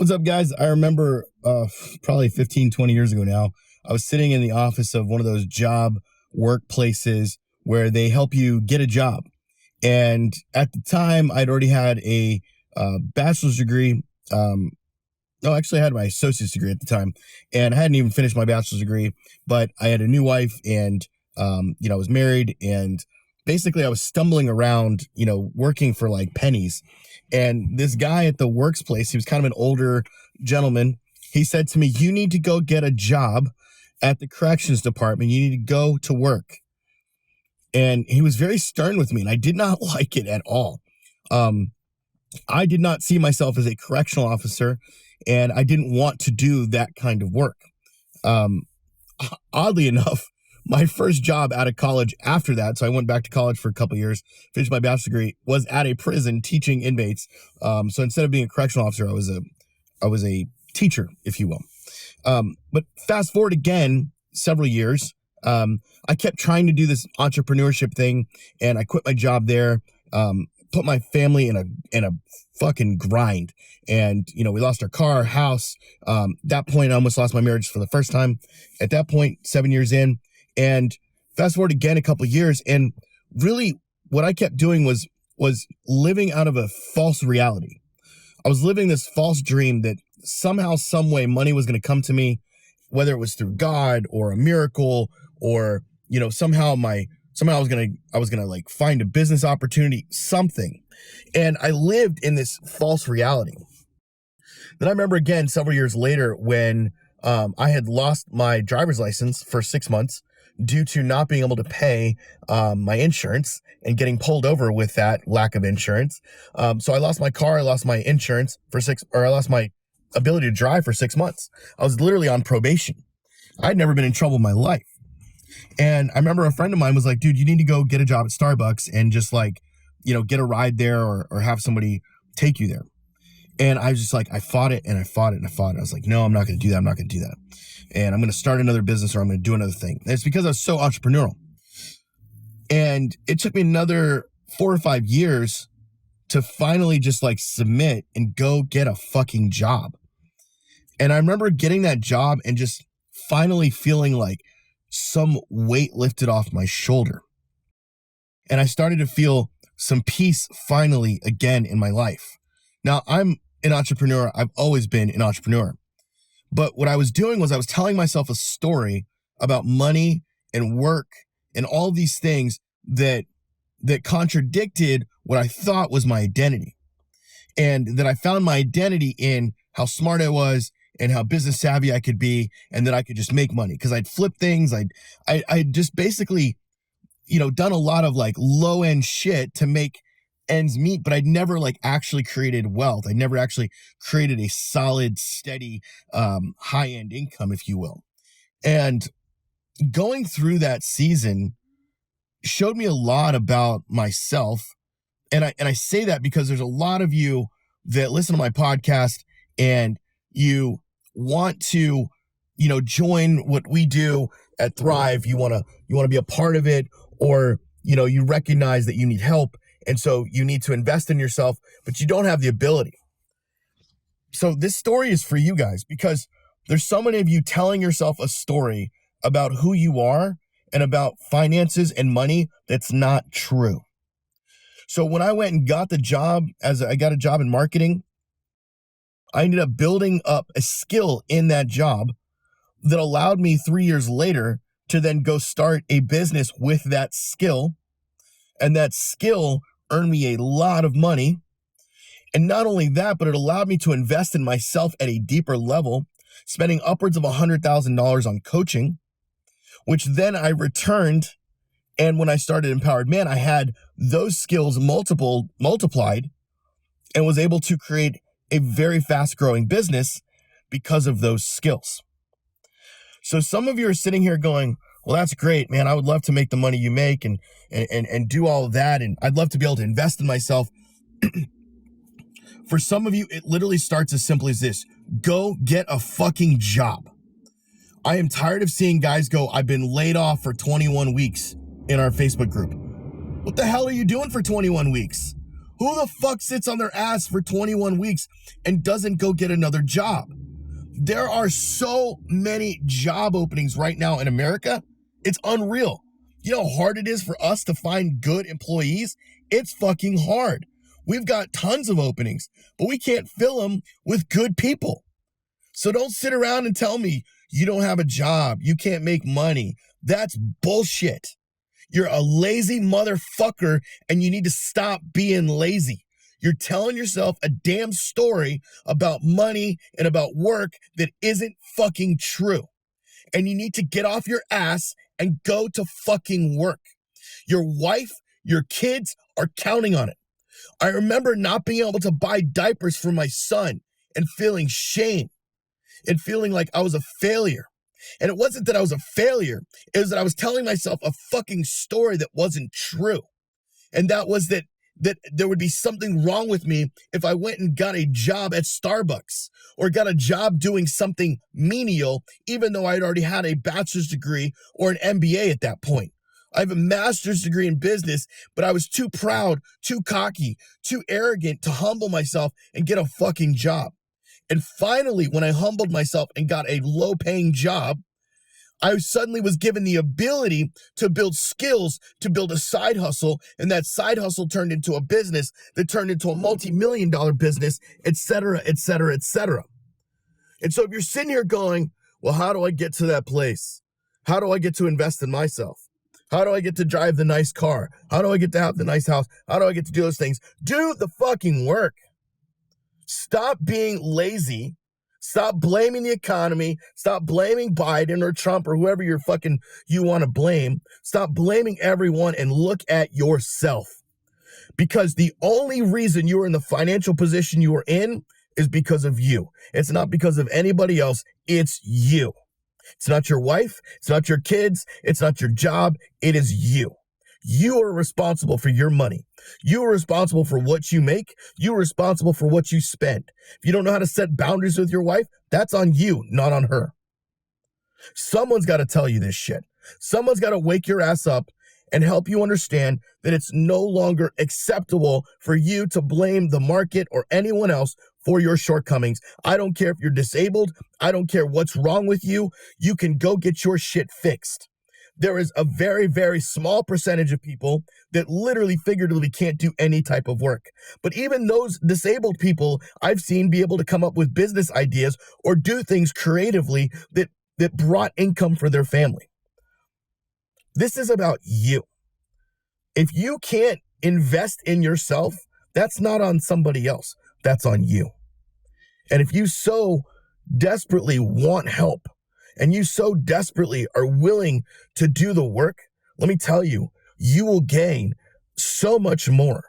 What's up, guys? I remember probably 15, 20 years ago now, I was sitting in the office of one of those job workplaces where they help you get a job. And at the time, I'd already had a bachelor's degree. No, actually, I had my associate's degree at the time, and I hadn't even finished my bachelor's degree, but I had a new wife, and I was married, and basically I was stumbling around, working for like pennies. And this guy at the workplace, he was kind of an older gentleman. He said to me, "You need to go get a job at the corrections department. You need to go to work." And he was very stern with me, and I did not like it at all. I did not see myself as a correctional officer, and I didn't want to do that kind of work. Oddly enough, my first job out of college after that, so I went back to college for a couple of years, finished my bachelor's degree, was at a prison teaching inmates. So instead of being a correctional officer, I was a teacher, if you will. But fast forward again several years, I kept trying to do this entrepreneurship thing, and I quit my job there. Put my family in a fucking grind, and we lost our car, house. That point, I almost lost my marriage for the first time. At that point, 7 years in. And fast forward again a couple of years, and really what I kept doing was living out of a false reality. I was living this false dream that somehow, some way, money was going to come to me, whether it was through God or a miracle, or somehow I was gonna like find a business opportunity, something. And I lived in this false reality. Then I remember again several years later when I had lost my driver's license for 6 months due to not being able to pay my insurance and getting pulled over with that lack of insurance. So I lost my car, I lost my insurance I lost my ability to drive for 6 months. I was literally on probation. I'd never been in trouble in my life. And I remember a friend of mine was like, "Dude, you need to go get a job at Starbucks and just get a ride there or have somebody take you there." And I was just like, I fought it and I fought it and I fought it. I was like, no, I'm not going to do that. I'm not going to do that. And I'm going to start another business, or I'm going to do another thing. And it's because I was so entrepreneurial. And it took me another 4 or 5 years to finally just submit and go get a fucking job. And I remember getting that job and just finally feeling like some weight lifted off my shoulder. And I started to feel some peace finally again in my life. Now, I'm an entrepreneur. I've always been an entrepreneur. But what I was doing was I was telling myself a story about money and work and all these things that contradicted what I thought was my identity. And that I found my identity in how smart I was and how business savvy I could be, and that I could just make money because I'd flip things. I'd just basically, done a lot of low end shit to make ends meet, but I'd never actually created wealth. I never actually created a solid, steady, high end income, if you will. And going through that season showed me a lot about myself. And I say that because there's a lot of you that listen to my podcast and you want to, join what we do at Thrive. You want to be a part of it, or, you recognize that you need help. And so you need to invest in yourself, but you don't have the ability. So this story is for you guys, because there's so many of you telling yourself a story about who you are and about finances and money that's not true. So when I went and got the job, I got a job in marketing, I ended up building up a skill in that job that allowed me 3 years later to then go start a business with that skill. And that skill earned me a lot of money. And not only that, but it allowed me to invest in myself at a deeper level, spending upwards of $100,000 on coaching, which then I returned. And when I started Empowered Man, I had those skills multiplied and was able to create a very fast growing business because of those skills. So some of you are sitting here going, "Well, that's great, man. I would love to make the money you make and do all of that. And I'd love to be able to invest in myself." For some of you, it literally starts as simply as this: go get a fucking job. I am tired of seeing guys go, "I've been laid off for 21 weeks in our Facebook group. What the hell are you doing for 21 weeks? Who the fuck sits on their ass for 21 weeks and doesn't go get another job? There are so many job openings right now in America. It's unreal. You know how hard it is for us to find good employees? It's fucking hard. We've got tons of openings, but we can't fill them with good people. So don't sit around and tell me you don't have a job, you can't make money. That's bullshit. You're a lazy motherfucker and you need to stop being lazy. You're telling yourself a damn story about money and about work that isn't fucking true. And you need to get off your ass and go to fucking work. Your wife, your kids are counting on it. I remember not being able to buy diapers for my son and feeling shame and feeling like I was a failure. And it wasn't that I was a failure. It was that I was telling myself a fucking story that wasn't true. And that was that there would be something wrong with me if I went and got a job at Starbucks or got a job doing something menial, even though I'd already had a bachelor's degree or an MBA at that point. I have a master's degree in business, but I was too proud, too cocky, too arrogant to humble myself and get a fucking job. And finally, when I humbled myself and got a low-paying job, I suddenly was given the ability to build skills, to build a side hustle, and that side hustle turned into a business that turned into a multi-million-dollar business, et cetera, et cetera, et cetera. And so if you're sitting here going, well, how do I get to that place? How do I get to invest in myself? How do I get to drive the nice car? How do I get to have the nice house? How do I get to do those things? Do the fucking work. Stop being lazy. Stop blaming the economy. Stop blaming Biden or Trump or whoever you want to blame. Stop blaming everyone and look at yourself. Because the only reason you are in the financial position you are in is because of you. It's not because of anybody else. It's you. It's not your wife. It's not your kids. It's not your job. It is you. You are responsible for your money. You are responsible for what you make. You are responsible for what you spend. If you don't know how to set boundaries with your wife, that's on you, not on her. Someone's got to tell you this shit. Someone's got to wake your ass up and help you understand that it's no longer acceptable for you to blame the market or anyone else for your shortcomings. I don't care if you're disabled. I don't care what's wrong with you. You can go get your shit fixed. There is a very, very small percentage of people that literally figuratively can't do any type of work. But even those disabled people I've seen be able to come up with business ideas or do things creatively that brought income for their family. This is about you. If you can't invest in yourself, that's not on somebody else. That's on you. And if you so desperately want help, and you so desperately are willing to do the work, let me tell you, you will gain so much more.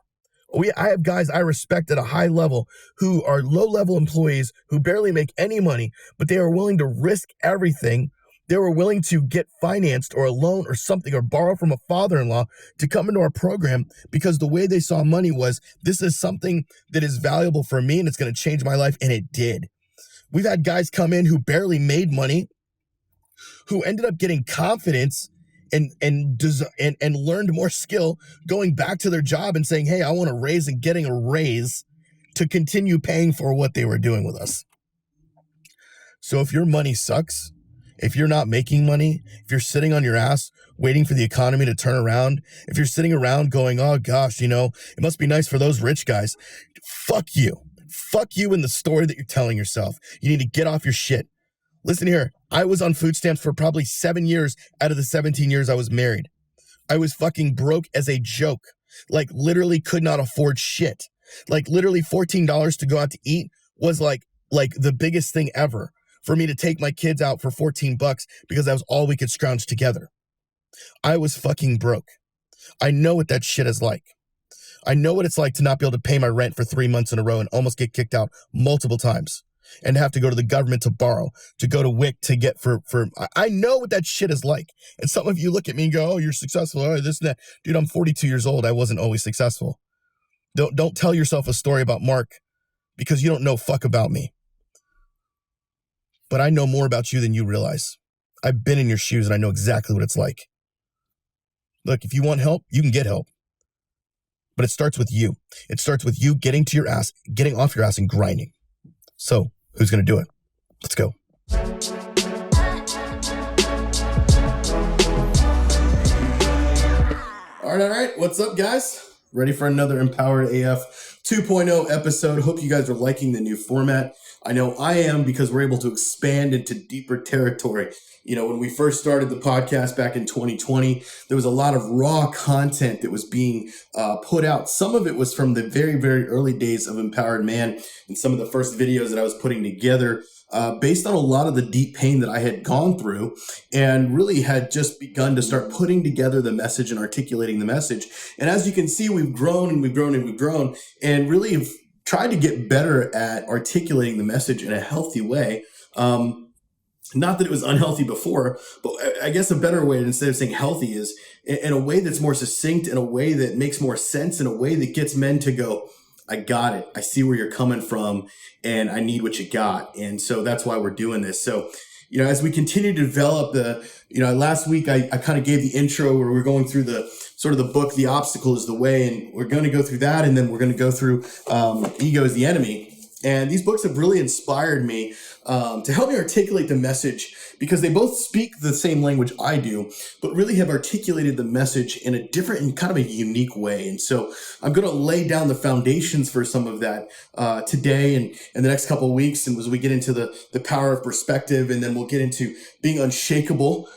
I have guys I respect at a high level who are low-level employees who barely make any money, but they are willing to risk everything. They were willing to get financed or a loan or something or borrow from a father-in-law to come into our program because the way they saw money was, this is something that is valuable for me and it's going to change my life, and it did. We've had guys come in who barely made money, who ended up getting confidence and learned more skill, going back to their job and saying, hey, I want a raise, and getting a raise to continue paying for what they were doing with us. So if your money sucks, if you're not making money, if you're sitting on your ass waiting for the economy to turn around, if you're sitting around going, oh gosh, it must be nice for those rich guys, fuck you. Fuck you in the story that you're telling yourself. You need to get off your shit. Listen here, I was on food stamps for probably 7 years out of the 17 years I was married. I was fucking broke as a joke. Like literally could not afford shit. Like literally $14 to go out to eat was like the biggest thing ever for me to take my kids out for $14 because that was all we could scrounge together. I was fucking broke. I know what that shit is like. I know what it's like to not be able to pay my rent for 3 months in a row and almost get kicked out multiple times. And have to go to the government to borrow, to go to WIC to get I know what that shit is like. And some of you look at me and go, oh, you're successful, oh, this and that. Dude, I'm 42 years old. I wasn't always successful. Don't tell yourself a story about Mark because you don't know fuck about me. But I know more about you than you realize. I've been in your shoes and I know exactly what it's like. Look, if you want help, you can get help. but it starts with you. It starts with you getting off your ass and grinding. So who's going to do it? Let's go. All right. What's up, guys? Ready for another Empowered AF 2.0 episode. Hope you guys are liking the new format. I know I am, because we're able to expand into deeper territory. You know, when we first started the podcast back in 2020, there was a lot of raw content that was being put out. Some of it was from the very, very early days of Empowered Man and some of the first videos that I was putting together based on a lot of the deep pain that I had gone through, and really had just begun to start putting together the message and articulating the message. And as you can see, we've grown and we've grown and we've grown, and really have tried to get better at articulating the message in a healthy way. Not that it was unhealthy before, but I guess a better way, instead of saying healthy, is in a way that's more succinct, in a way that makes more sense, in a way that gets men to go, I got it. I see where you're coming from, and I need what you got. And so that's why we're doing this. So, you know, as we continue to develop last week, I kind of gave the intro where we're going through the sort of the book, The Obstacle is the Way. And we're going to go through that. And then we're going to go through Ego is the Enemy. And these books have really inspired me to help me articulate the message, because they both speak the same language I do, but really have articulated the message in a different and kind of a unique way. And so I'm going to lay down the foundations for some of that today and the next couple of weeks. And as we get into the power of perspective, and then we'll get into being unshakable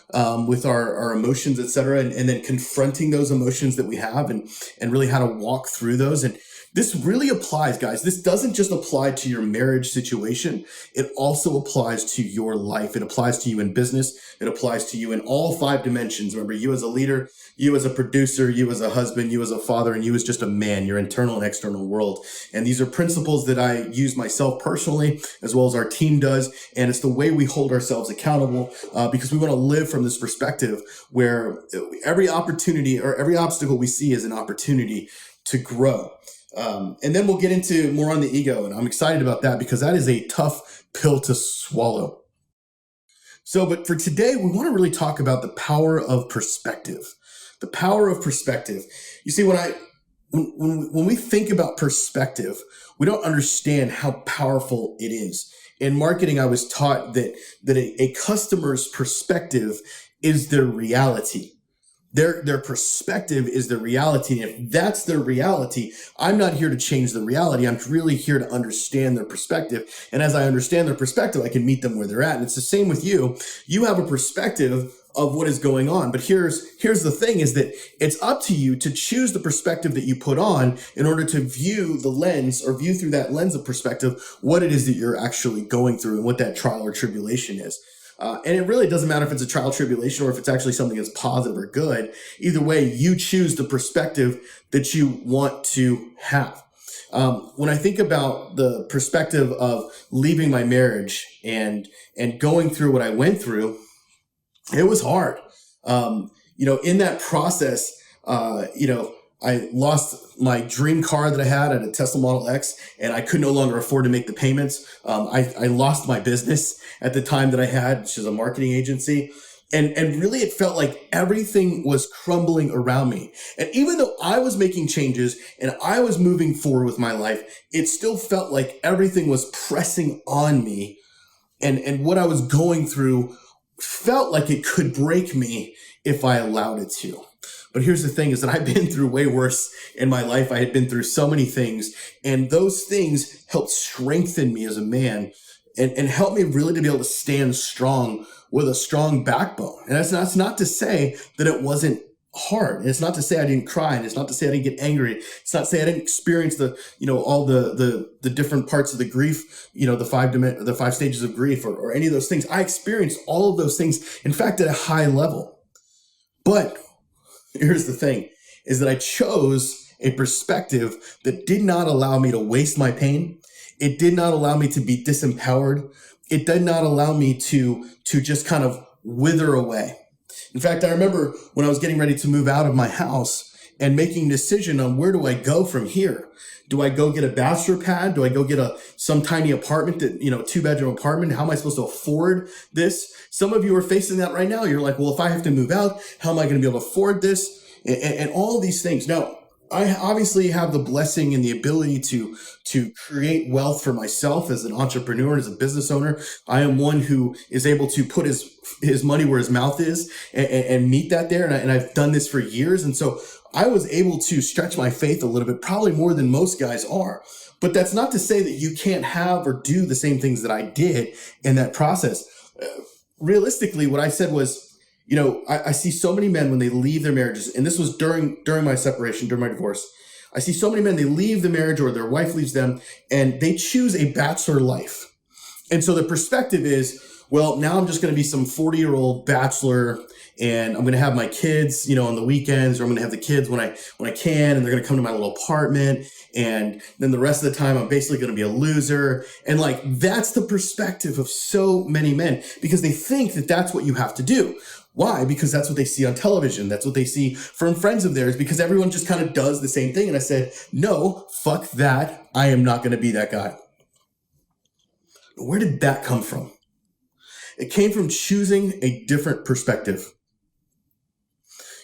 with our emotions, et cetera, and then confronting those emotions that we have, and really how to walk through those. And this really applies, guys. This doesn't just apply to your marriage situation. It also applies to your life. It applies to you in business. It applies to you in all 5 dimensions. Remember, you as a leader, you as a producer, you as a husband, you as a father, and you as just a man, your internal and external world. And these are principles that I use myself personally, as well as our team does. And it's the way we hold ourselves accountable, because we want to live from this perspective where every opportunity or every obstacle we see is an opportunity to grow. And then we'll get into more on the ego, and I'm excited about that because that is a tough pill to swallow. So, but for today, we want to really talk about the power of perspective. The power of perspective. You see, when we think about perspective, we don't understand how powerful it is. In marketing, I was taught that a customer's perspective is their reality. Their perspective is the reality. And if that's their reality, I'm not here to change the reality. I'm really here to understand their perspective. And as I understand their perspective, I can meet them where they're at. And it's the same with you. You have a perspective of what is going on. But here's the thing, is that it's up to you to choose the perspective that you put on in order to view the lens, or view through that lens of perspective, what it is that you're actually going through and what that trial or tribulation is. And it really doesn't matter if it's a trial tribulation or if it's actually something that's positive or good. Either way, you choose the perspective that you want to have. When I think about the perspective of leaving my marriage and going through what I went through, it was hard. In that process, I lost my dream car that I had at a Tesla Model X, and I could no longer afford to make the payments. I lost my business at the time that I had, which is a marketing agency. And really it felt like everything was crumbling around me. And even though I was making changes and I was moving forward with my life, it still felt like everything was pressing on me. And what I was going through felt like it could break me if I allowed it to. But here's the thing, is that I've been through way worse in my life. I had been through so many things, and those things helped strengthen me as a man and helped me really to be able to stand strong with a strong backbone. And that's not to say that it wasn't hard. And it's not to say I didn't cry, and it's not to say I didn't get angry. It's not to say I didn't experience all the different parts of the grief, the 5 stages of grief or any of those things. I experienced all of those things, in fact, at a high level. But here's the thing, is that I chose a perspective that did not allow me to waste my pain. It did not allow me to be disempowered. It did not allow me to just kind of wither away. In fact, I remember when I was getting ready to move out of my house and making a decision on where do I go from here? Do I go get a bachelor pad? Do I go get some tiny apartment that, 2-bedroom apartment? How am I supposed to afford this? Some of you are facing that right now. You're like, well, if I have to move out, how am I going to be able to afford this? And all of these things. Now, I obviously have the blessing and the ability to create wealth for myself as an entrepreneur, as a business owner. I am one who is able to put his money where his mouth is and meet that there. And I've done this for years. And so I was able to stretch my faith a little bit, probably more than most guys are. But that's not to say that you can't have or do the same things that I did in that process. Realistically, what I said was, I see so many men when they leave their marriages, and this was during my separation, during my divorce. I see so many men, they leave the marriage or their wife leaves them, and they choose a bachelor life. And so the perspective is, well, now I'm just going to be some 40-year-old bachelor, and I'm going to have my kids, on the weekends, or I'm going to have the kids when I can, and they're going to come to my little apartment. And then the rest of the time, I'm basically going to be a loser. And that's the perspective of so many men, because they think that that's what you have to do. Why? Because that's what they see on television. That's what they see from friends of theirs, because everyone just kind of does the same thing. And I said, no, fuck that. I am not going to be that guy. Where did that come from? It came from choosing a different perspective.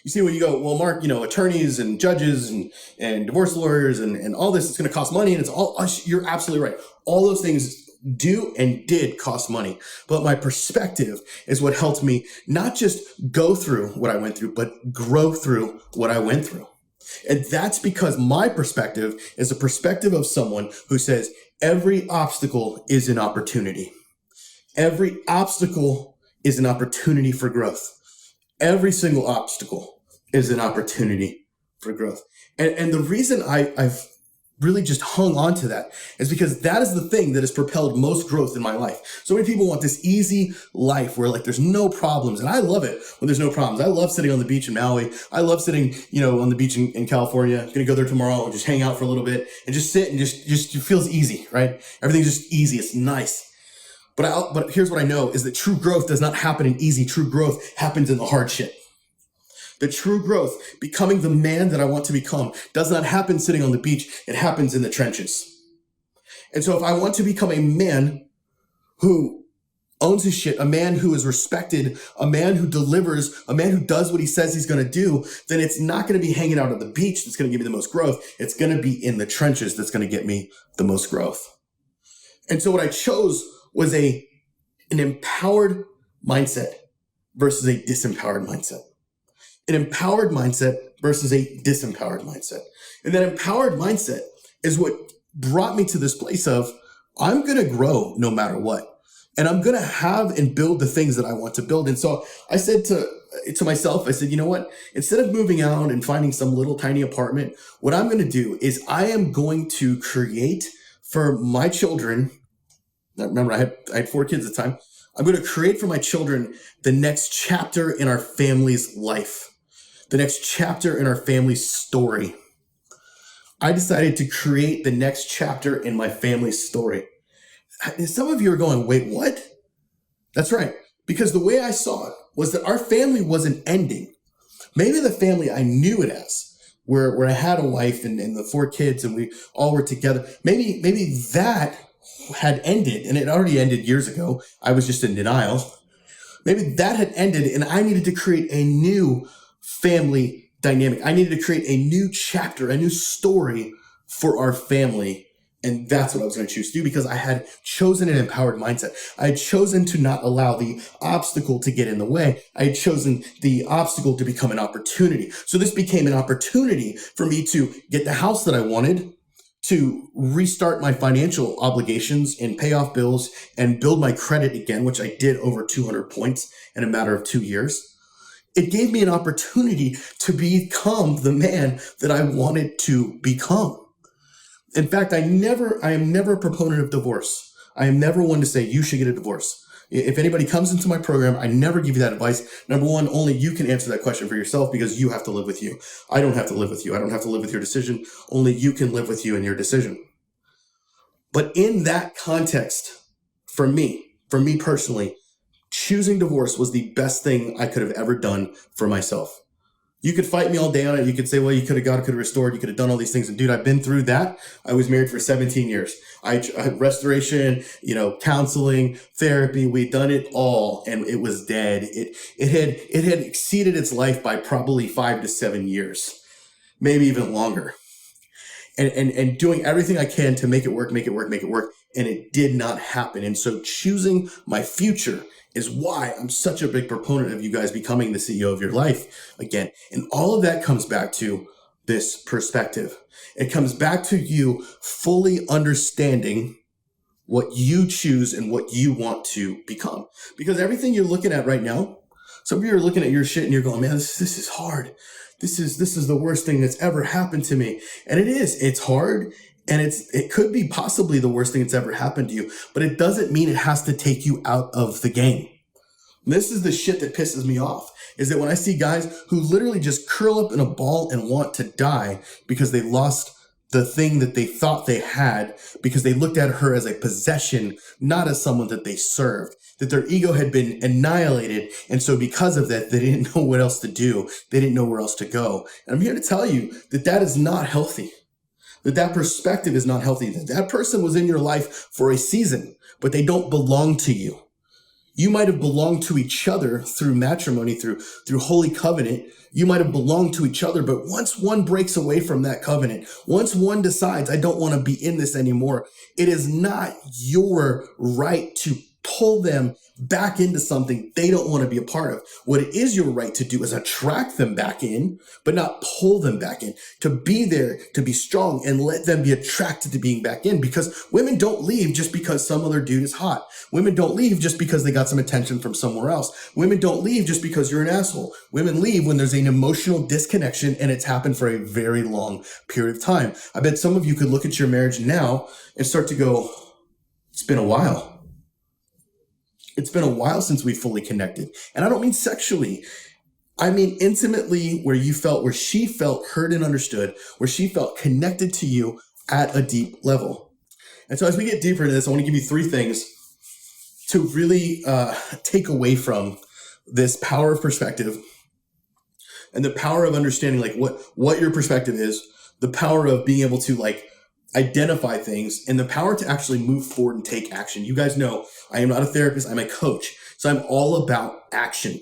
You see, when you go, well, Mark, attorneys and judges and divorce lawyers and all this, it's going to cost money. And it's all, you're absolutely right. All those things do and did cost money. But my perspective is what helped me not just go through what I went through, but grow through what I went through. And that's because my perspective is a perspective of someone who says every obstacle is an opportunity. Every obstacle is an opportunity for growth. Every single obstacle is an opportunity for growth. And the reason I've really just hung on to that is because that is the thing that has propelled most growth in my life. So many people want this easy life where there's no problems. And I love it when there's no problems. I love sitting on the beach in Maui. I love sitting, on the beach in California. I'm going to go there tomorrow and just hang out for a little bit and just sit and just it feels easy, right? Everything's just easy. It's nice. But here's what I know is that true growth does not happen in easy. True growth happens in the hardship. The true growth, becoming the man that I want to become, does not happen sitting on the beach. It happens in the trenches. And so if I want to become a man who owns his shit, a man who is respected, a man who delivers, a man who does what he says he's going to do, then it's not going to be hanging out at the beach that's going to give me the most growth. It's going to be in the trenches that's going to get me the most growth. And so what I chose was an empowered mindset versus a disempowered mindset. An empowered mindset versus a disempowered mindset. And that empowered mindset is what brought me to this place of, I'm going to grow no matter what. And I'm going to have and build the things that I want to build. And so I said to myself, I said, you know what? Instead of moving out and finding some little tiny apartment, what I'm going to do is I am going to create for my children. Remember, I had 4 kids at the time. I'm going to create for my children the next chapter in our family's life. The next chapter in our family's story. I decided to create the next chapter in my family's story. And some of you are going, wait, what? That's right. Because the way I saw it was that our family wasn't ending. Maybe the family I knew it as, where I had a wife and the 4 kids and we all were together. Maybe that had ended, and it already ended years ago. I was just in denial. Maybe that had ended and I needed to create a new family dynamic. I needed to create a new chapter, a new story for our family. And that's what I was going to choose to do because I had chosen an empowered mindset. I had chosen to not allow the obstacle to get in the way. I had chosen the obstacle to become an opportunity. So this became an opportunity for me to get the house that I wanted, to restart my financial obligations and pay off bills and build my credit again, which I did over 200 points in a matter of 2 years. It gave me an opportunity to become the man that I wanted to become. In fact, I am never a proponent of divorce. I am never one to say you should get a divorce. If anybody comes into my program, I never give you that advice. Number one, only you can answer that question for yourself because you have to live with you. I don't have to live with you. I don't have to live with your decision. Only you can live with you and your decision. But in that context, for me personally, choosing divorce was the best thing I could have ever done for myself. You could fight me all day on it. You could say, well, God could have restored. You could have done all these things. And dude, I've been through that. I was married for 17 years. I had restoration, counseling, therapy. We'd done it all and it was dead. It had exceeded its life by probably 5 to 7 years. maybe even longer. And doing everything I can to make it work. And it did not happen. And so choosing my future is why I'm such a big proponent of you guys becoming the CEO of your life again. And all of that comes back to this perspective. It comes back to you fully understanding what you choose and what you want to become. Because everything you're looking at right now, some of you are looking at your shit and you're going, man, this is hard. This is the worst thing that's ever happened to me. And it's hard. And it could be possibly the worst thing that's ever happened to you, but it doesn't mean it has to take you out of the game. This is the shit that pisses me off, is that when I see guys who literally just curl up in a ball and want to die because they lost the thing that they thought they had, because they looked at her as a possession, not as someone that they served, that their ego had been annihilated. And so because of that, they didn't know what else to do. They didn't know where else to go. And I'm here to tell you that that is not healthy. That perspective is not healthy. That person was in your life for a season, but they don't belong to you. You might have belonged to each other through matrimony, through holy covenant. You might have belonged to each other, but once one breaks away from that covenant, once one decides, I don't want to be in this anymore, it is not your right to pull them back into something they don't want to be a part of. What it is your right to do is attract them back in, but not pull them back in. To be there, to be strong, and let them be attracted to being back in. Because women don't leave just because some other dude is hot. Women don't leave just because they got some attention from somewhere else. Women don't leave just because you're an asshole. Women leave when there's an emotional disconnection and it's happened for a very long period of time. I bet some of you could look at your marriage now and start to go, it's been a while. It's been a while since we fully connected. And I don't mean sexually. I mean intimately, where she felt heard and understood, where she felt connected to you at a deep level. And so as we get deeper into this, I want to give you 3 things to really take away from this power of perspective and the power of understanding like what your perspective is, the power of being able to like identify things, and the power to actually move forward and take action. You guys know I am not a therapist, I'm a coach. So I'm all about action.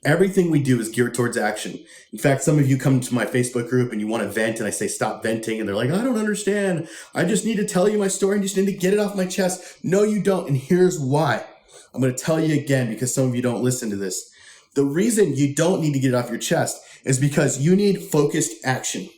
Everything we do is geared towards action. In fact, some of you come to my Facebook group and you want to vent and I say, stop venting. And they're like, I don't understand. I just need to tell you my story and just need to get it off my chest. No, you don't. And here's why. I'm going to tell you again, because some of you don't listen to this. The reason you don't need to get it off your chest is because you need focused action.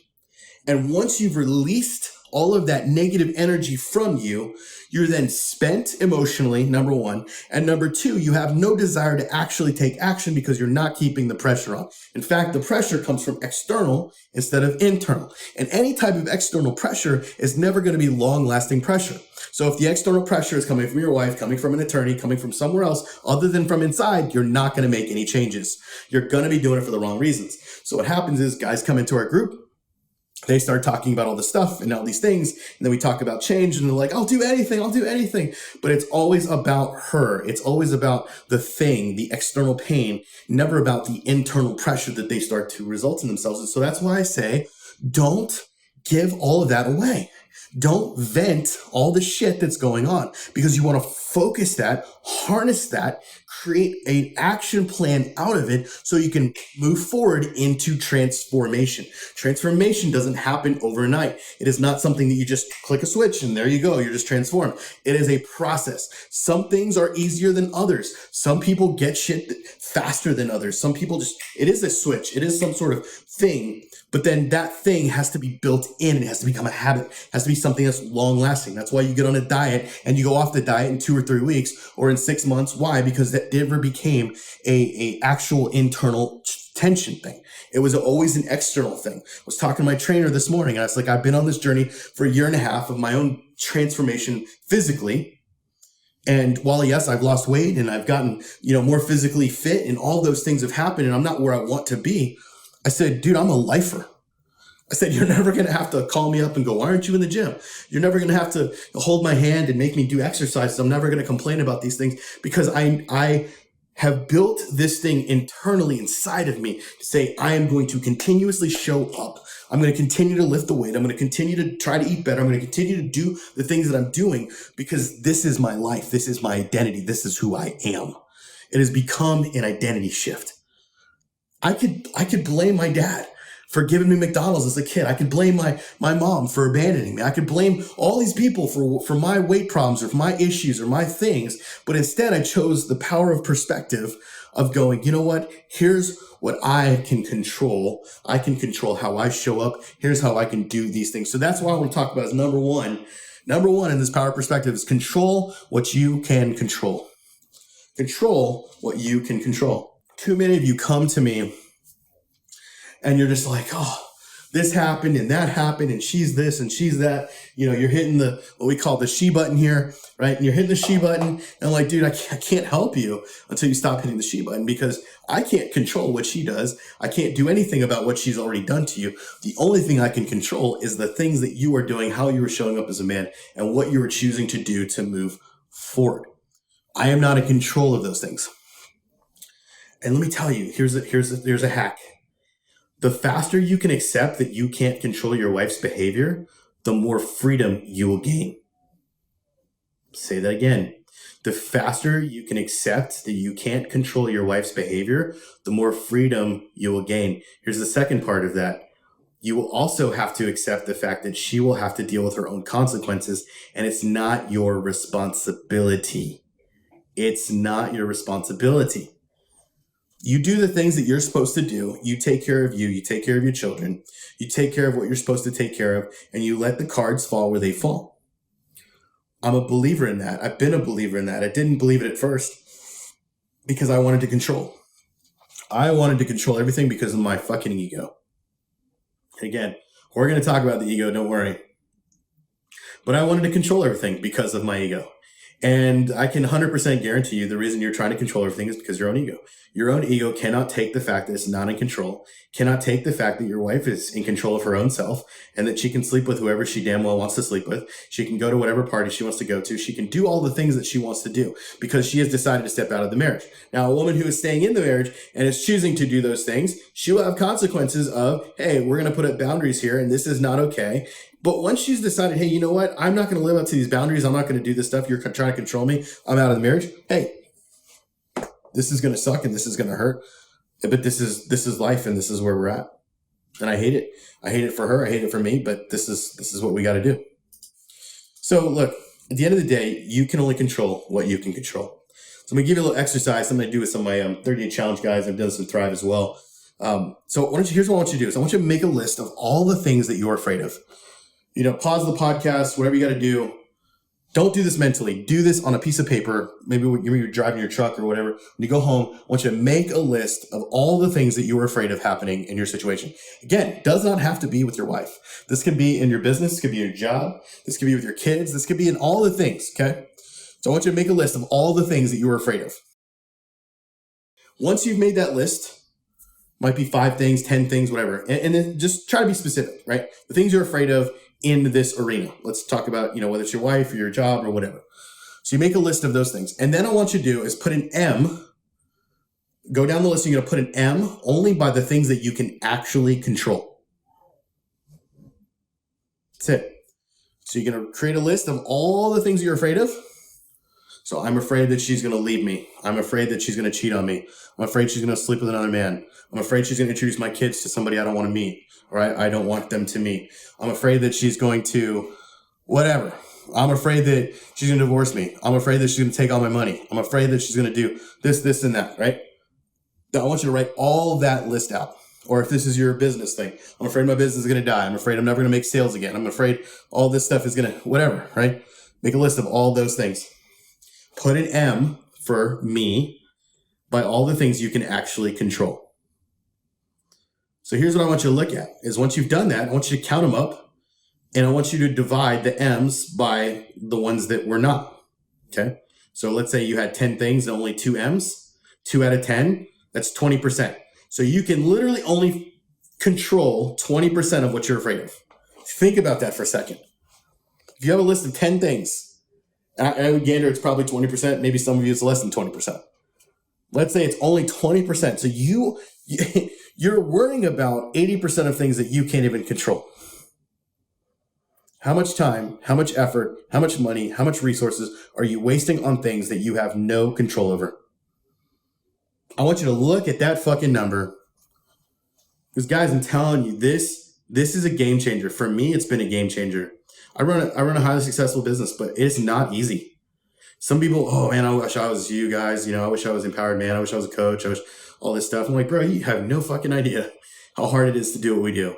And once you've released all of that negative energy from you, you're then spent emotionally, number 1. And number 2, you have no desire to actually take action because you're not keeping the pressure on. In fact, the pressure comes from external instead of internal. And any type of external pressure is never going to be long-lasting pressure. So if the external pressure is coming from your wife, coming from an attorney, coming from somewhere else other than from inside, you're not going to make any changes. You're going to be doing it for the wrong reasons. So what happens is guys come into our group, they start talking about all this stuff and all these things. And then we talk about change and they're like, I'll do anything. But it's always about her. It's always about the thing, the external pain, never about the internal pressure that they start to result in themselves. And so that's why I say, don't give all of that away. Don't vent all the shit that's going on, because you want to focus that, harness that, create an action plan out of it so you can move forward into transformation. Transformation doesn't happen overnight. It is not something that you just click a switch and there you go, you're just transformed. It is a process. Some things are easier than others. Some people get shit faster than others. Some people it is a switch. It is some sort of thing. But then that thing has to be built in. It has to become a habit. It has to be something that's long lasting. That's why you get on a diet and you go off the diet in 2 or 3 weeks or in 6 months. Why? Because that never became a actual internal tension thing. It was always an external thing. I was talking to my trainer this morning and I was like, I've been on this journey for a year and a half of my own transformation physically. And while yes, I've lost weight and I've gotten, more physically fit and all those things have happened and I'm not where I want to be, I said, dude, I'm a lifer. I said, you're never going to have to call me up and go, why aren't you in the gym? You're never going to have to hold my hand and make me do exercises. I'm never going to complain about these things because I have built this thing internally inside of me to say, I am going to continuously show up. I'm going to continue to lift the weight. I'm going to continue to try to eat better. I'm going to continue to do the things that I'm doing because this is my life. This is my identity. This is who I am. It has become an identity shift. I could blame my dad. for giving me McDonald's as a kid. I could blame my mom for abandoning me. I could blame all these people for my weight problems or for my issues or my things. But instead, I chose the power of perspective of going, you know what? Here's what I can control. I can control how I show up. Here's how I can do these things. So that's what I want to talk about is number one in this power perspective is control what you can control. Control what you can control. Too many of you come to me and you're just like, oh, this happened and that happened and she's this and she's that. You know, you're hitting what we call the she button here, right? And you're hitting the she button and I'm like, dude, I can't help you until you stop hitting the she button because I can't control what she does. I can't do anything about what she's already done to you. The only thing I can control is the things that you are doing, how you are showing up as a man and what you are choosing to do to move forward. I am not in control of those things. And let me tell you, here's a hack. The faster you can accept that you can't control your wife's behavior, the more freedom you will gain. Say that again. The faster you can accept that you can't control your wife's behavior, the more freedom you will gain. Here's the second part of that. You will also have to accept the fact that she will have to deal with her own consequences, and it's not your responsibility. It's not your responsibility. You do the things that you're supposed to do. You take care of you. You take care of your children. You take care of what you're supposed to take care of, and you let the cards fall where they fall. I'm a believer in that. I've been a believer in that. I didn't believe it at first because I wanted to control. I wanted to control everything because of my fucking ego. Again, we're going to talk about the ego, don't worry. But I wanted to control everything because of my ego. And I can 100% guarantee you the reason you're trying to control everything is because your own ego. Your own ego cannot take the fact that it's not in control, cannot take the fact that your wife is in control of her own self and that she can sleep with whoever she damn well wants to sleep with. She can go to whatever party she wants to go to. She can do all the things that she wants to do because she has decided to step out of the marriage. Now, a woman who is staying in the marriage and is choosing to do those things, she will have consequences of, hey, we're going to put up boundaries here and this is not okay. But once she's decided, hey, you know what? I'm not going to live up to these boundaries. I'm not going to do this stuff. You're trying to control me. I'm out of the marriage. Hey, this is going to suck and this is going to hurt. But this is life and this is where we're at. And I hate it. I hate it for her. I hate it for me. But this is what we got to do. So look, at the end of the day, you can only control what you can control. So I'm going to give you a little exercise. I'm going to do with some of my 30-day challenge guys. I've done this with Thrive as well. So here's what I want you to do is I want you to make a list of all the things that you're afraid of. You know, pause the podcast, whatever you got to do. Don't do this mentally. Do this on a piece of paper. Maybe when you're driving your truck or whatever. When you go home, I want you to make a list of all the things that you were afraid of happening in your situation. Again, does not have to be with your wife. This could be in your business. This could be in your job. This could be with your kids. This could be in all the things, okay? So I want you to make a list of all the things that you were afraid of. Once you've made that list, might be 5 things, 10 things, whatever. And then just try to be specific, right? The things you're afraid of in this arena. Let's talk about, whether it's your wife or your job or whatever. So you make a list of those things. And then I want you to do is put an M, go down the list. And you're going to put an M only by the things that you can actually control. That's it. So you're going to create a list of all the things you're afraid of. So I'm afraid that she's going to leave me. I'm afraid that she's going to cheat on me. I'm afraid she's going to sleep with another man. I'm afraid she's going to introduce my kids to somebody I don't want to meet, or I don't want them to meet. I'm afraid that she's going to whatever. I'm afraid that she's going to divorce me. I'm afraid that she's going to take all my money. I'm afraid that she's going to do this, and that, right? I want you to write all that list out. Or if this is your business thing, I'm afraid my business is going to die. I'm afraid I'm never going to make sales again. I'm afraid all this stuff is going to, whatever, right? Make a list of all those things. Put an M for me by all the things you can actually control. So here's what I want you to look at is once you've done that, I want you to count them up and I want you to divide the M's by the ones that were not. Okay. So let's say you had 10 things and only 2 M's, 2 out of 10, that's 20%. So you can literally only control 20% of what you're afraid of. Think about that for a second. If you have a list of 10 things, I would gander it's probably 20%. Maybe some of you it's less than 20%. Let's say it's only 20%. So you're worrying about 80% of things that you can't even control. How much time, how much effort, how much money, how much resources are you wasting on things that you have no control over? I want you to look at that fucking number Because guys, I'm telling you, this is a game changer. For me, it's been a game changer. I run a highly successful business, but it's not easy. Some people, oh man, I wish I was you guys. I wish I was empowered man. I wish I was a coach. I wish all this stuff. I'm like, bro, you have no fucking idea how hard it is to do what we do.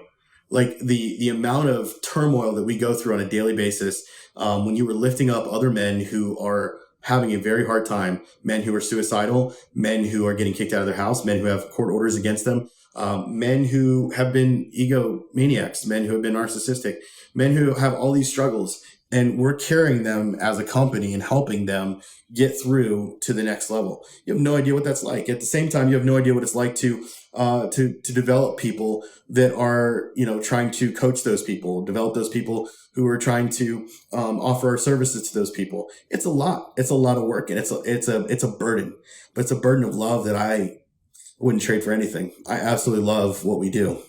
Like the amount of turmoil that we go through on a daily basis when you were lifting up other men who are having a very hard time, men who are suicidal, men who are getting kicked out of their house, men who have court orders against them, men who have been egomaniacs, men who have been narcissistic, men who have all these struggles. And we're carrying them as a company and helping them get through to the next level. You have no idea what that's like. At the same time, you have no idea what it's like to develop people that are, trying to coach those people, develop those people who are trying to offer our services to those people. It's a lot. It's a lot of work, and it's a burden, but it's a burden of love that I wouldn't trade for anything. I absolutely love what we do.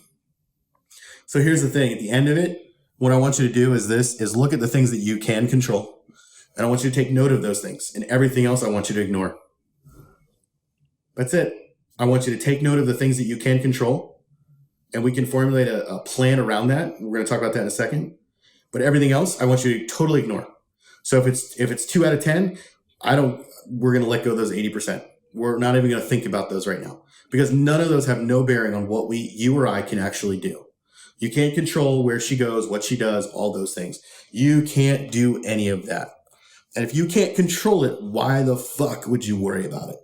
So here's the thing. At the end of it, what I want you to do is look at the things that you can control. And I want you to take note of those things, and everything else I want you to ignore. That's it. I want you to take note of the things that you can control, and we can formulate a plan around that. We're going to talk about that in a second. But everything else, I want you to totally ignore. So if it's 2 out of 10, we're going to let go of those 80%. We're not even going to think about those right now, because none of those have no bearing on what you or I can actually do. You can't control where she goes, what she does, all those things. You can't do any of that. And if you can't control it, why the fuck would you worry about it?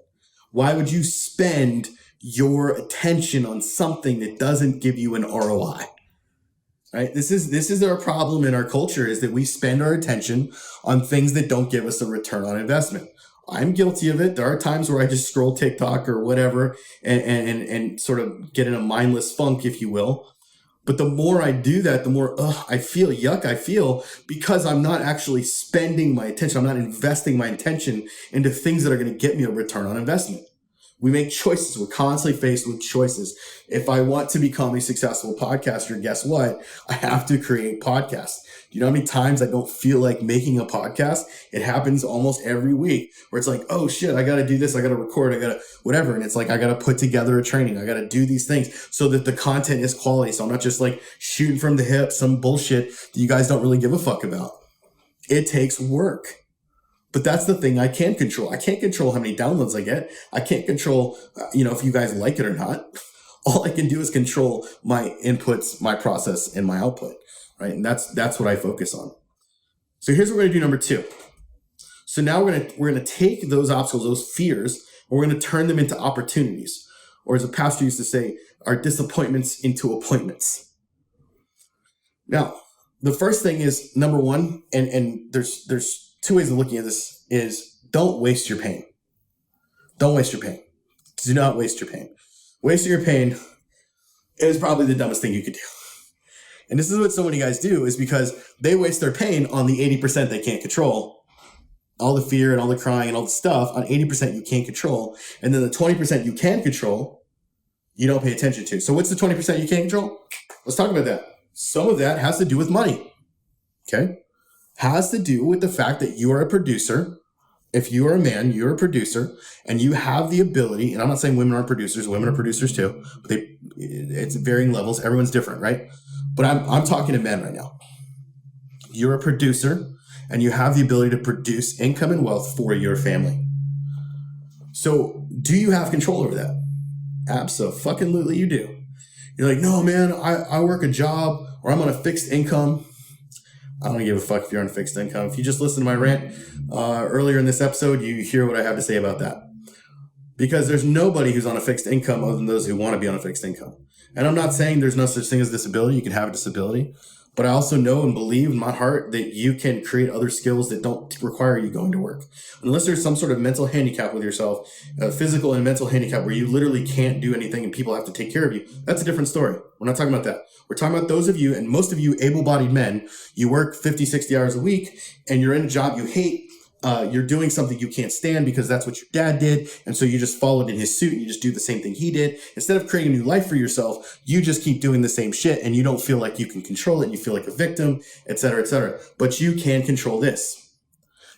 Why would you spend your attention on something that doesn't give you an ROI? Right? This is our problem in our culture, is that we spend our attention on things that don't give us a return on investment. I'm guilty of it. There are times where I just scroll TikTok or whatever and sort of get in a mindless funk, if you will. But the more I do that, the more I feel yuck I feel, because I'm not actually spending my attention. I'm not investing my attention into things that are going to get me a return on investment. We make choices. We're constantly faced with choices. If I want to become a successful podcaster, guess what? I have to create podcasts. Do you know how many times I don't feel like making a podcast? It happens almost every week where it's like, oh shit, I got to do this. I got to record. I got to whatever. And it's like, I got to put together a training. I got to do these things so that the content is quality. So I'm not just like shooting from the hip, some bullshit that you guys don't really give a fuck about. It takes work. But that's the thing I can control. I can't control how many downloads I get. I can't control, if you guys like it or not. All I can do is control my inputs, my process, and my output, right? And that's what I focus on. So here's what we're going to do, number 2. So now we're going to take those obstacles, those fears, and we're going to turn them into opportunities. Or as a pastor used to say, our disappointments into appointments. Now, the first thing is, number 1, and there's 2 ways of looking at this, is don't waste your pain. Don't waste your pain. Do not waste your pain. Wasting your pain is probably the dumbest thing you could do. And this is what so many guys do, is because they waste their pain on the 80% they can't control. All the fear and all the crying and all the stuff on 80% you can't control. And then the 20% you can control, you don't pay attention to. So what's the 20% you can't control? Let's talk about that. Some of that has to do with money. Okay? Has to do with the fact that you are a producer. If you are a man, you're a producer, and you have the ability, and I'm not saying women aren't producers, women are producers too, but it's varying levels. Everyone's different, right? But I'm talking to men right now. You're a producer, and you have the ability to produce income and wealth for your family. So do you have control over that? Absolutely you do. You're like, no, man, I work a job, or I'm on a fixed income. I don't give a fuck if you're on fixed income. If you just listen to my rant earlier in this episode, you hear what I have to say about that. Because there's nobody who's on a fixed income other than those who want to be on a fixed income. And I'm not saying there's no such thing as disability. You can have a disability. But I also know and believe in my heart that you can create other skills that don't require you going to work. Unless there's some sort of mental handicap with yourself, a physical and mental handicap where you literally can't do anything and people have to take care of you. That's a different story. We're not talking about that. We're talking about those of you, and most of you able-bodied men, you work 50, 60 hours a week and you're in a job you hate. You're doing something you can't stand because that's what your dad did. And so you just followed in his suit and you just do the same thing he did. Instead of creating a new life for yourself, you just keep doing the same shit and you don't feel like you can control it. And you feel like a victim, et cetera, et cetera. But you can control this.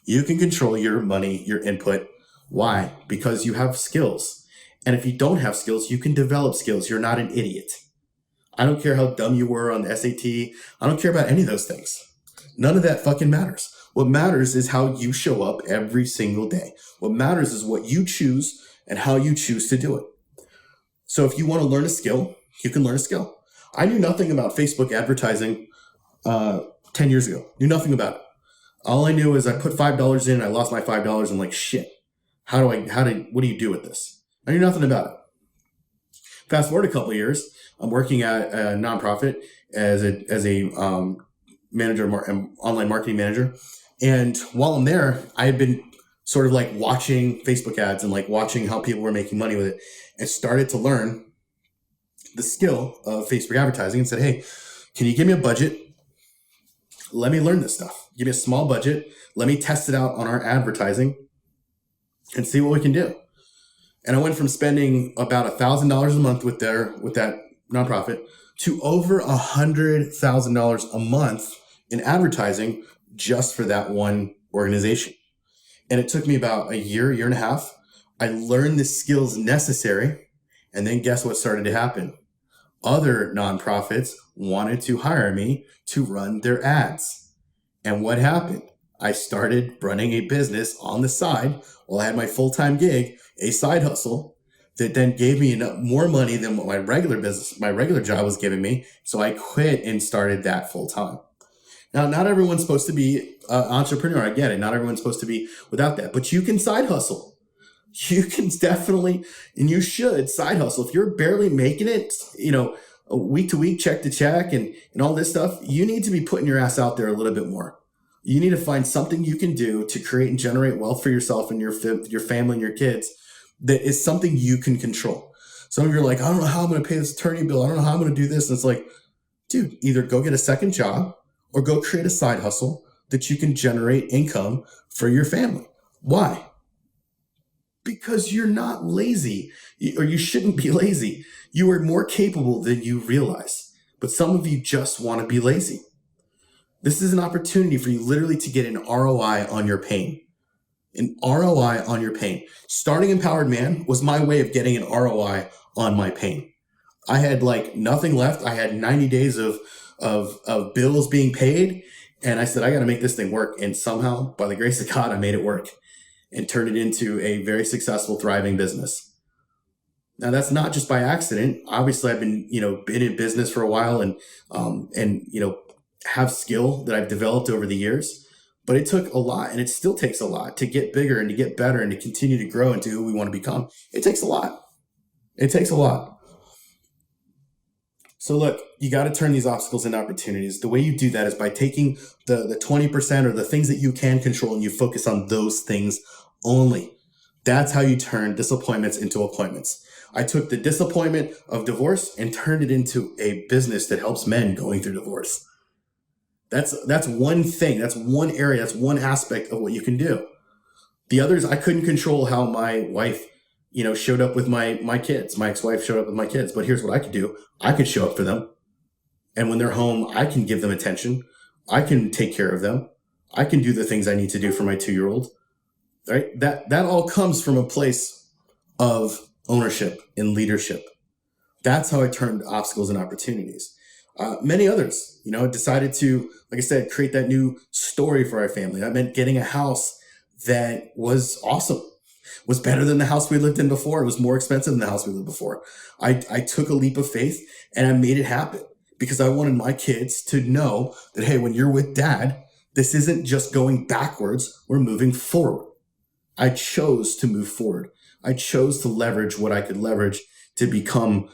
You can control your money, your input. Why? Because you have skills. And if you don't have skills, you can develop skills. You're not an idiot. I don't care how dumb you were on the SAT. I don't care about any of those things. None of that fucking matters. What matters is how you show up every single day. What matters is what you choose and how you choose to do it. So if you want to learn a skill, you can learn a skill. I knew nothing about Facebook advertising 10 years ago. Knew nothing about it. All I knew is I put $5 in, I lost my $5. I'm like, shit. What do you do with this? I knew nothing about it. Fast forward a couple of years, I'm working at a nonprofit as a manager, online marketing manager. And while I'm there, I had been sort of like watching Facebook ads and like watching how people were making money with it, and started to learn the skill of Facebook advertising and said, hey, can you give me a budget? Let me learn this stuff. Give me a small budget. Let me test it out on our advertising and see what we can do. And I went from spending about $1,000 a month with that nonprofit to over $100,000 a month in advertising just for that one organization. And it took me about a year and a half. I learned the skills necessary. And then guess what started to happen? Other nonprofits wanted to hire me to run their ads. And what happened? I started running a business on the side while I had my full-time gig, a side hustle that then gave me more money than what my regular job was giving me. So I quit and started that full-time. Now, not everyone's supposed to be an entrepreneur. I get it. Not everyone's supposed to be without that, but you can side hustle. You can definitely, and you should side hustle. If you're barely making it, week to week, check to check and all this stuff, you need to be putting your ass out there a little bit more. You need to find something you can do to create and generate wealth for yourself and your family and your kids that is something you can control. Some of you are like, I don't know how I'm going to pay this attorney bill. I don't know how I'm going to do this. And it's like, dude, either go get a second job or go create a side hustle that you can generate income for your family. Why? Because you're not lazy, or you shouldn't be lazy. You are more capable than you realize. But some of you just want to be lazy. This is an opportunity for you literally to get an ROI on your pain. An ROI on your pain. Starting Empowered Man was my way of getting an ROI on my pain. I had like nothing left. I had 90 days of bills being paid. And I said, I got to make this thing work. And somehow, by the grace of God, I made it work and turned it into a very successful, thriving business. Now, that's not just by accident. Obviously, I've been in business for a while and have skill that I've developed over the years. But it took a lot, and it still takes a lot to get bigger and to get better and to continue to grow into who we want to become. It takes a lot. It takes a lot. So look, you got to turn these obstacles into opportunities. The way you do that is by taking the 20% or the things that you can control, and you focus on those things only. That's how you turn disappointments into appointments. I took the disappointment of divorce and turned it into a business that helps men going through divorce. That's one thing. That's one area. That's one aspect of what you can do. The others, I couldn't control how my wife, showed up with my kids. My ex-wife showed up with my kids. But here's what I could do. I could show up for them. And when they're home, I can give them attention. I can take care of them. I can do the things I need to do for my 2-year-old. Right? That all comes from a place of ownership and leadership. That's how I turned obstacles into opportunities. Many others, decided to, like I said, create that new story for our family. That meant getting a house that was awesome, was better than the house we lived in before. It was more expensive than the house we lived before. I took a leap of faith and I made it happen because I wanted my kids to know that, hey, when you're with dad, this isn't just going backwards. We're moving forward. I chose to move forward. I chose to leverage what I could leverage to become,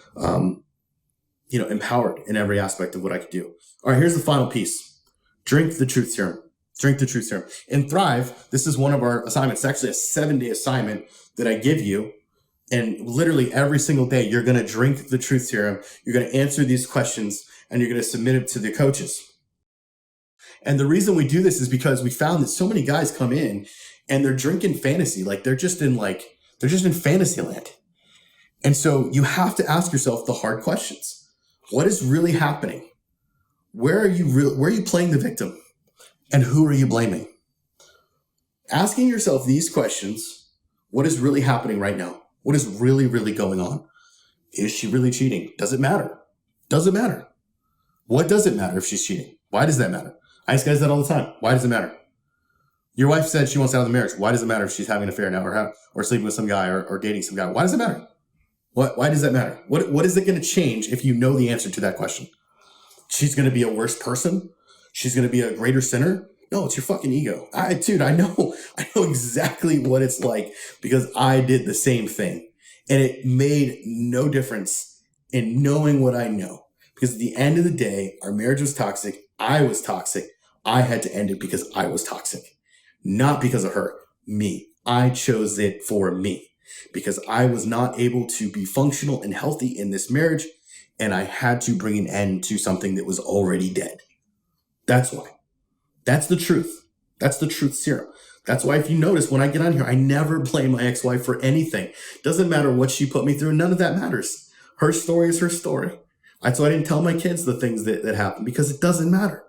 empowered in every aspect of what I could do. All right, here's the final piece. Drink the truth serum. Drink the truth serum. In Thrive, this is one of our assignments. It's actually a 7-day assignment that I give you. And literally every single day, you're going to drink the truth serum. You're going to answer these questions and you're going to submit it to the coaches. And the reason we do this is because we found that so many guys come in and they're drinking fantasy. Like they're just in fantasy land. And so you have to ask yourself the hard questions. What is really happening? Where are you playing the victim? And who are you blaming? Asking yourself these questions, what is really happening right now? What is really, really going on? Is she really cheating? Does it matter? Doesn't matter. What does it matter if she's cheating? Why does that matter? I ask guys that all the time. Why does it matter? Your wife said she wants out of the marriage. Why does it matter if she's having an affair now or sleeping with some guy or dating some guy? Why does it matter? Why does that matter? What is it going to change if you know the answer to that question? She's going to be a worse person? She's going to be a greater sinner? No, it's your fucking ego. I know exactly what it's like because I did the same thing. And it made no difference in knowing what I know. Because at the end of the day, our marriage was toxic. I was toxic. I had to end it because I was toxic. Not because of her. Me. I chose it for me. Because I was not able to be functional and healthy in this marriage. And I had to bring an end to something that was already dead. That's why. That's the truth. That's the truth serum. That's why if you notice when I get on here, I never blame my ex-wife for anything. Doesn't matter what she put me through. None of that matters. Her story is her story. That's why I didn't tell my kids the things that happened because it doesn't matter.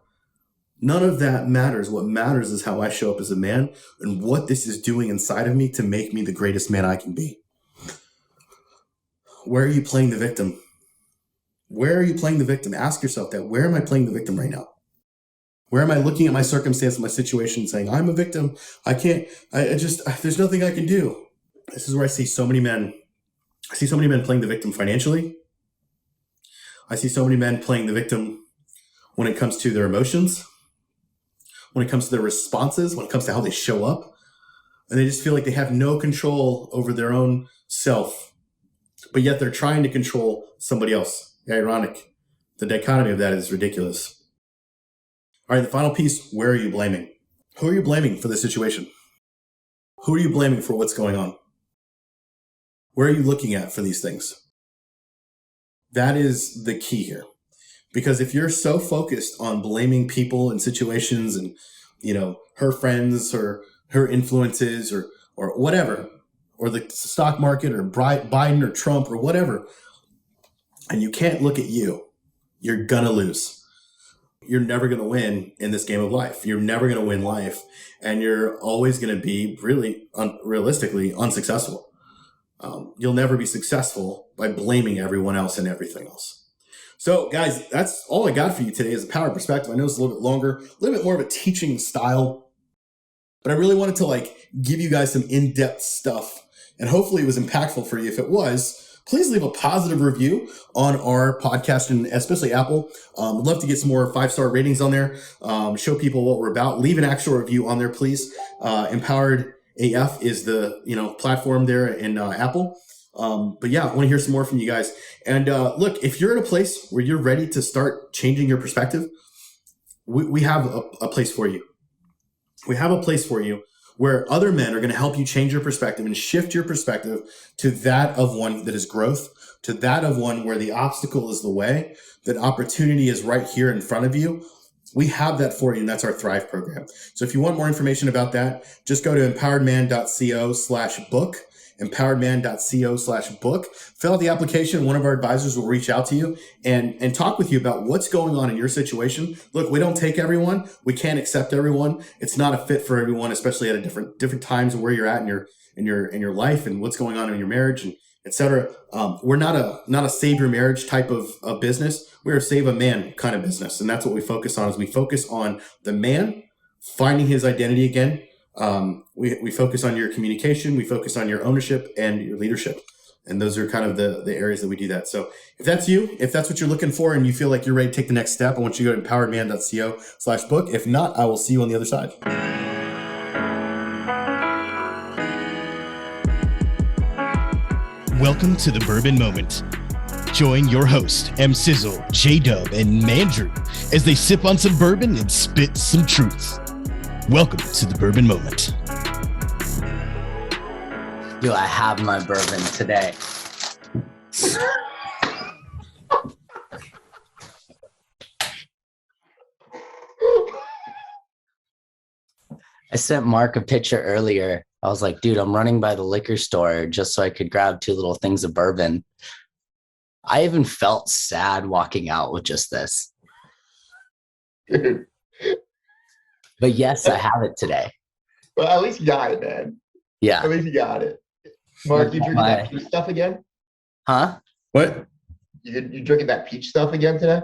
None of that matters. What matters is how I show up as a man and what this is doing inside of me to make me the greatest man I can be. Where are you playing the victim? Where are you playing the victim? Ask yourself that. Where am I playing the victim right now? Where am I looking at my circumstance, my situation, and saying, I'm a victim. There's nothing I can do. This is where I see so many men. I see so many men playing the victim financially. I see so many men playing the victim when it comes to their emotions, when it comes to their responses, when it comes to how they show up. And they just feel like they have no control over their own self, but yet they're trying to control somebody else. Ironic. The dichotomy of that is ridiculous. All right, the final piece, where are you blaming? Who are you blaming for the situation? Who are you blaming for what's going on? Where are you looking at for these things? That is the key here. Because if you're so focused on blaming people and situations and, her friends or her influences or whatever, or the stock market or Biden or Trump or whatever, and you can't look at you, you're going to lose. You're never going to win in this game of life. You're never going to win life. And you're always going to be really, realistically, unsuccessful. You'll never be successful by blaming everyone else and everything else. So, guys, that's all I got for you today is a power perspective. I know it's a little bit longer, a little bit more of a teaching style. But I really wanted to give you guys some in-depth stuff. And hopefully it was impactful for you. If it was, please leave a positive review on our podcast and especially Apple. I'd love to get some more 5-star ratings on there. Show people what we're about. Leave an actual review on there, please. Empowered AF is the platform there in Apple. But yeah, I want to hear some more from you guys. And look, if you're in a place where you're ready to start changing your perspective, we have a place for you. We have a place for you where other men are going to help you change your perspective and shift your perspective to that of one that is growth, to that of one where the obstacle is the way, that opportunity is right here in front of you. We have that for you, and that's our Thrive program. So if you want more information about that, just go to empoweredman.co/book, empoweredman.co/book. Fill out the application. One of our advisors will reach out to you and talk with you about what's going on in your situation. Look, we don't take everyone. We can't accept everyone. It's not a fit for everyone, especially at a different times of where you're at in your life and what's going on in your marriage and etc. We're not a save your marriage type of business. We're a save a man kind of business, and that's what we focus on. Is we focus on the man finding his identity again. We focus on your communication, we focus on your ownership and your leadership. And those are kind of the areas that we do that. So if that's you, if that's what you're looking for and you feel like you're ready to take the next step, I want you to go to empoweredman.co/book. If not, I will see you on the other side. Welcome to the Bourbon Moment. Join your host, M. Sizzle, J-Dub, and Mandrew as they sip on some bourbon and spit some truth. Welcome to the Bourbon Moment. Do I have my bourbon today? I sent Mark a picture earlier. I was like, dude, I'm running by the liquor store just so I could grab 2 little things of bourbon. I even felt sad walking out with just this. But yes, I have it today. Well, at least you got it, man. Yeah. At least you got it. Mark, you drinking that stuff again? Huh? What? You drinking that peach stuff again today?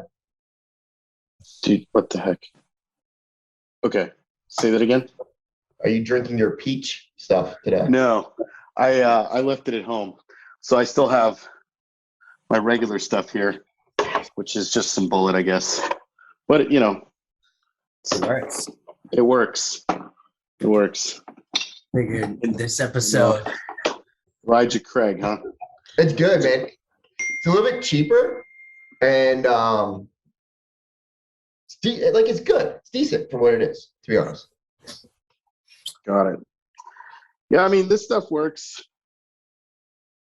Dude, what the heck? Okay, say that again. Are you drinking your peach stuff today? No, I left it at home, so I still have my regular stuff here, which is just some bullet, I guess. But It works. it works. It works. Figured this episode. Elijah Craig, huh? It's good, man. It's a little bit cheaper, and it's good. It's decent for what it is, to be honest. Got it. Yeah, I mean, this stuff works.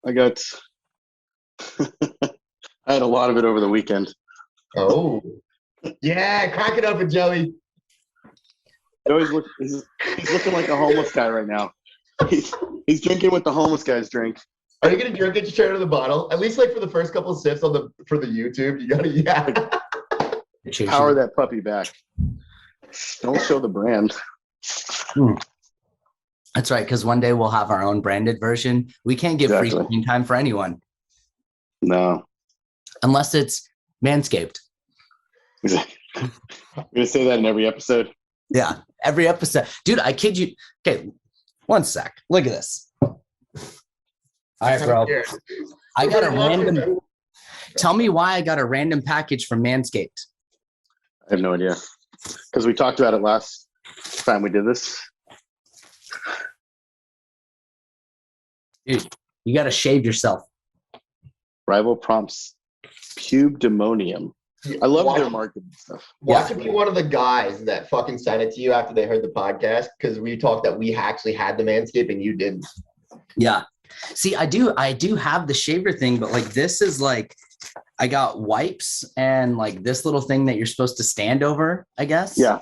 I got. I had a lot of it over the weekend. Oh, yeah, crack it open, Joey. He's looking like a homeless guy right now. He's drinking what the homeless guys drink. Are you gonna drink it straight out of the bottle? At least like for the first couple of sips for the YouTube, you gotta Power that puppy back. Don't show the brand. That's right, because one day we'll have our own branded version. We can't give free screen time for anyone. No. Unless it's Manscaped. I'm gonna say that in every episode. Yeah, every episode. Dude, I kid you. Okay, one sec. Look at this. All right, bro. I got a random. Tell me why I got a random package from Manscaped. I have no idea. Because we talked about it last time we did this. Dude, you got to shave yourself. Rival prompts pubedemonium. I love their marketing stuff. Watch it be one of the guys that fucking sent it to you after they heard the podcast, because we talked that we actually had the Manscaped and you didn't. Yeah. See, I do have the shaver thing, but like this is like I got wipes and like this little thing that you're supposed to stand over, I guess. Yeah.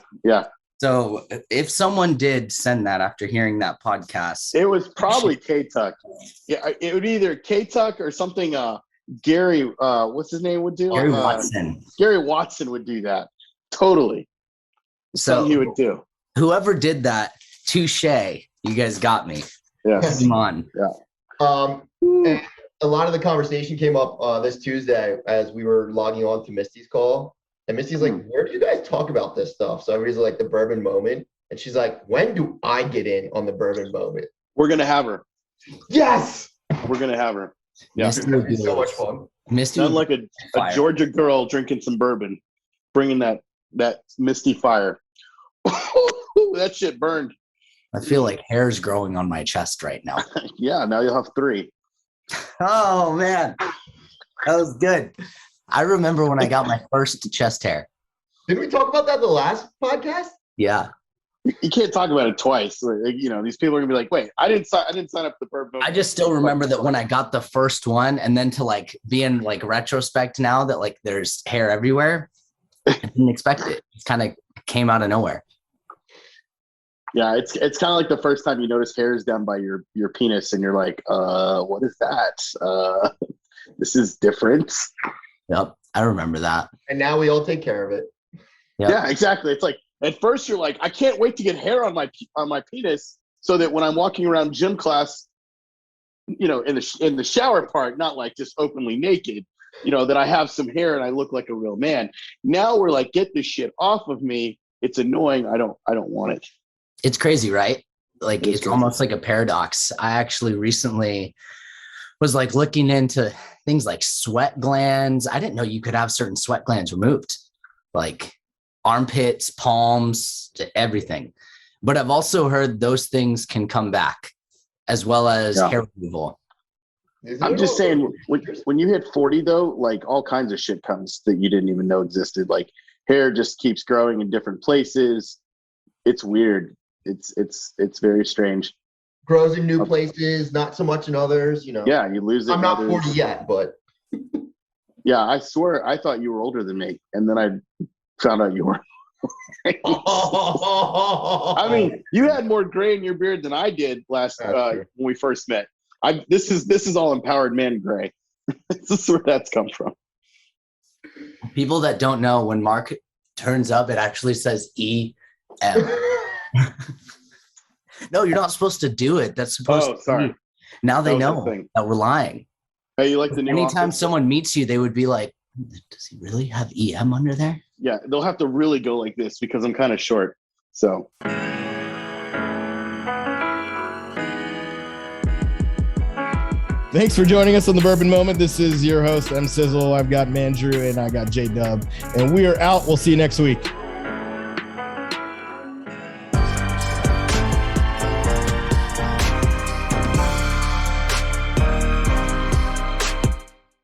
So if someone did send that after hearing that podcast, it was probably K-Tuck. Yeah, it would be either K-Tuck or something Gary, what's his name would do? Gary Watson. Gary Watson would do that. Totally. So he would do. Whoever did that, touche. You guys got me. Yes. Come on. Yeah. And a lot of the conversation came up this Tuesday as we were logging on to Misty's call. And Misty's like, where do you guys talk about this stuff? So everybody's like, the bourbon moment. And she's like, when do I get in on the bourbon moment? We're going to have her. Yes! We're going to have her. Yeah. It's going to be so much fun. Misty, sound like a Georgia girl drinking some bourbon, bringing that Misty fire. That shit burned. I feel like hair's growing on my chest right now. Yeah, now you'll have 3. Oh, man. That was good. I remember when I got my first chest hair. Didn't we talk about that the last podcast? Yeah. You can't talk about it twice. Like, these people are gonna be like, "Wait, I didn't sign up for the bourbon." I just still remember that when I got the first one, and then to like be in like retrospect now that like there's hair everywhere. I didn't expect it. It kind of came out of nowhere. Yeah, it's kind of like the first time you notice hairs down by your penis, and you're like, what is that? This is different. Yep, I remember that. And now we all take care of it. Yep. Yeah, exactly. It's like at first you're like, I can't wait to get hair on my penis, so that when I'm walking around gym class, in the shower part, not like just openly naked, that I have some hair and I look like a real man. Now we're like, get this shit off of me. It's annoying. I don't want it. It's crazy, right? Like it's crazy. almost like a paradox. I actually recently was like looking into things like sweat glands. I didn't know you could have certain sweat glands removed, like armpits, palms, everything. But I've also heard those things can come back as well as hair removal. I'm just saying, when you hit 40 though, like all kinds of shit comes that you didn't even know existed. Like hair just keeps growing in different places. It's weird. It's very strange. Grows in new places, not so much in others, Yeah, you lose it. I'm not 40 yet, but. Yeah, I swear I thought you were older than me, and then I found out you were. I mean, you had more gray in your beard than I did when we first met. This is all empowered man gray. This is where that's come from. People that don't know, when Mark turns up, it actually says EM. No, you're not supposed to do it. That's supposed to sorry. be. Now they That was know the thing. that we're lying. Hey, you like the new Anytime office? someone meets you, they would be like, does he really have EM under there? Yeah, they'll have to really go like this because I'm kind of short. So. Thanks for joining us on the Bourbon Moment. This is your host, M Sizzle. I've got Mandrew and I got J Dub, and we are out. We'll see you next week.